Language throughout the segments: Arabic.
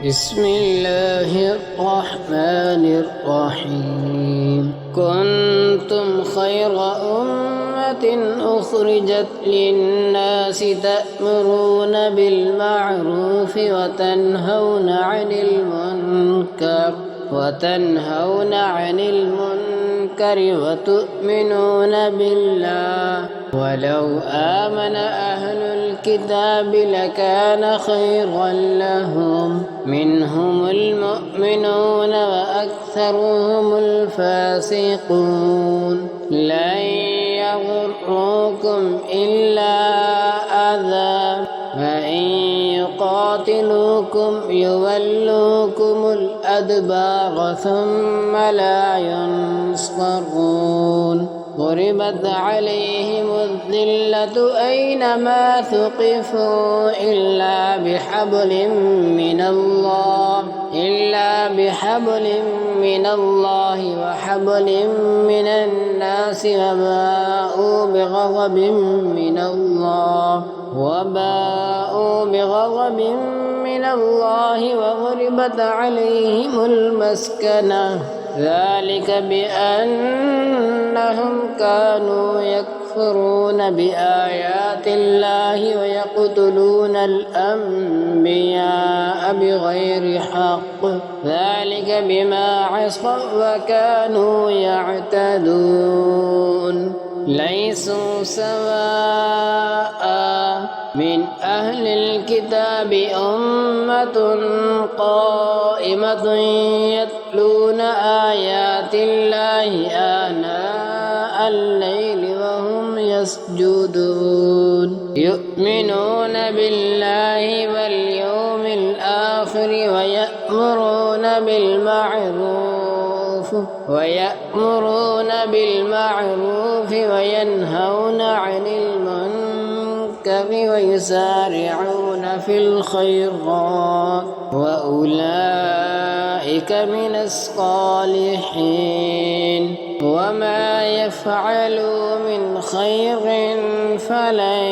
بسم الله الرحمن الرحيم. كنتم خير أمة أخرجت للناس تأمرون بالمعروف وتنهون عن المنكر وتؤمنون بالله، ولو آمن أهل الكتاب لكان خيرا لهم، منهم المؤمنون وأكثرهم الفاسقون. لن يضروكم إلا أذى، فإن يقاتلوكم يولوكم الأدبار ثم لا ينصرون. ضربت عليهم الذلة أينما ثقفوا إلا بحبل من الله وحبل من الناس، وباءوا بغضب من الله وضربت عليهم المسكنة، ذلك بأنهم كانوا يكفرون بآيات الله ويقتلون الأنبياء بغير حق، ذلك بما عصوا وكانوا يعتدون. ليسوا سواء من أهل الكتاب أمة قائمة يتلون آيات الله آناء الليل وهم يسجدون، يؤمنون بالله واليوم الآخر ويأمرون بالمعروف وينهون عن المنكر ويسارعون في الخيرات، وأولئك من الصالحين. وما يفعلوا من خير فلن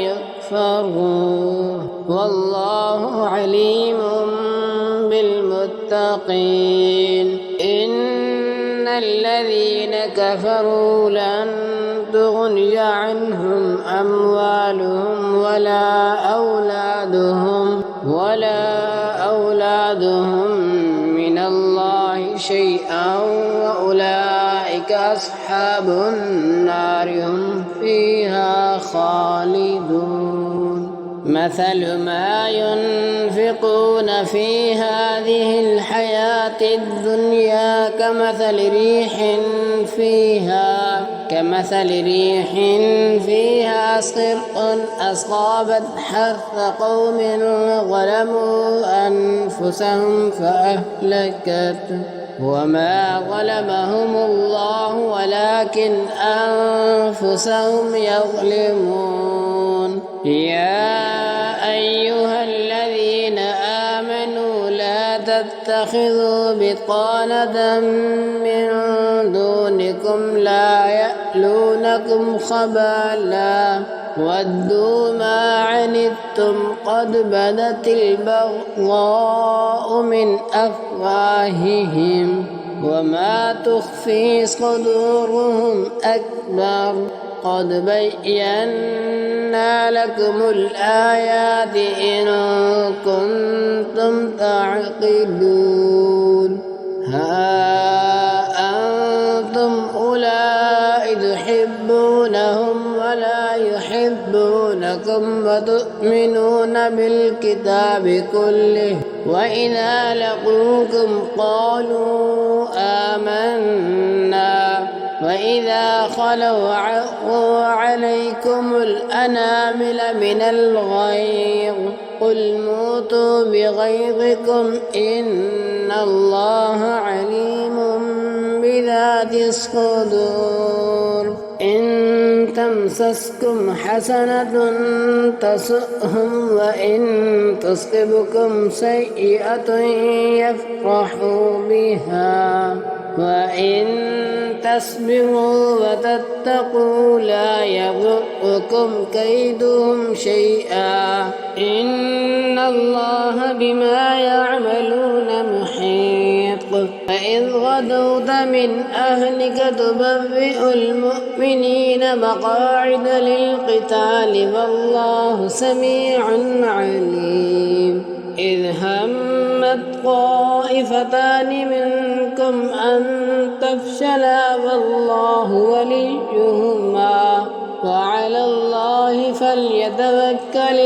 يكفروه، والله عليم بالمتقين. إن الذين كفروا لن تغني عنهم أموالهم ولا أولادهم من الله شيئا، وأولئك أصحاب النار هم فيها خالدون. مثل ما ينفقون في هذه الحياة الدنيا كمثل ريح فيها صرع أصابت حرث قوم ظلموا أنفسهم فأهلكته، وما ظلمهم الله ولكن أنفسهم يظلمون. يا أيها الذين آمنوا لا تتخذوا بطانة من دونكم لا يألونكم خبالا ودوا ما عنتم قد بدت البغضاء من أفواههم وما تخفي صدورهم أكبر. قد بينا لكم الآيات إن كنتم تعقلون. ها أنتم أولئك تحبونهم ولا يحبونكم وتؤمنون بالكتاب كله، وإذا لقوكم قالوا آمنا، وإذا خلوا عضوا عليكم الأنامل من الغيظ قل موتوا بغيظكم إن الله عليم بذات الصدور. إن تمسسكم حسنة تسؤهم، وإن تصبكم سيئة يفرحوا بها، وإن تصبروا وتتقوا لا يضركم كيدهم شيئا إن الله بما يعملون محيط فإذ غدوت من أهلك تبوئ المؤمنين مقاعد للقتال والله سميع عليم إذ همت طائفتان منكم أن تفشلا والله وليهما وعلى الله فليتوكل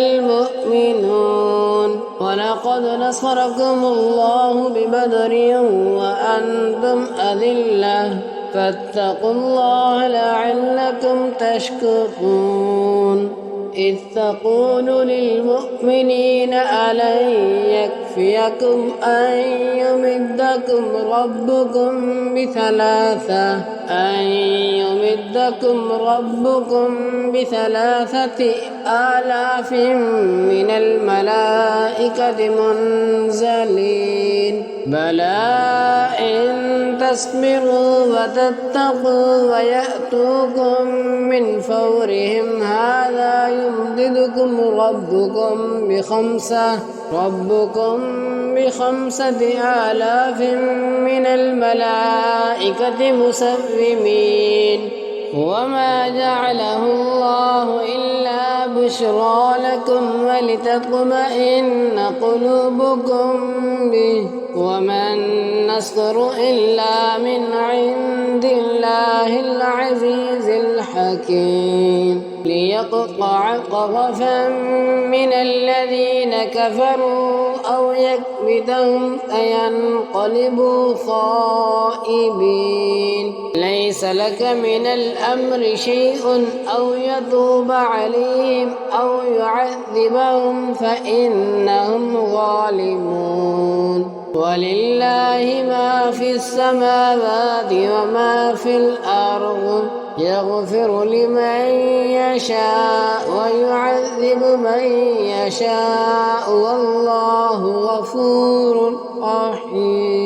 المؤمنون ولقد نصركم الله ببدر وأنتم أذلة فاتقوا الله لعلكم تشكرون إذ تقول للمؤمنين ألن يكفيكم أن يمدكم ربكم بثلاثة آلاف من الملائكة منزلين بلى إن تصبروا وتتقوا ويأتوكم من فورهم هذا يمددكم ربكم بخمسة آلاف من الملائكة مسومين وما جعله الله إلا بشرى لكم ولتطمئن قلوبكم به وما النصر إلا من عند الله العزيز الحكيم ليقطع طرفا من الذين كفروا أو يكبتهم فينقلبوا خائبين ليس لك من الأمر شيء أو يتوب عليهم أو يعذبهم فإنهم ظالمون ولله ما في السماوات وما في الأرض يغفر لمن يشاء ويعذب من يشاء والله غفور رحيم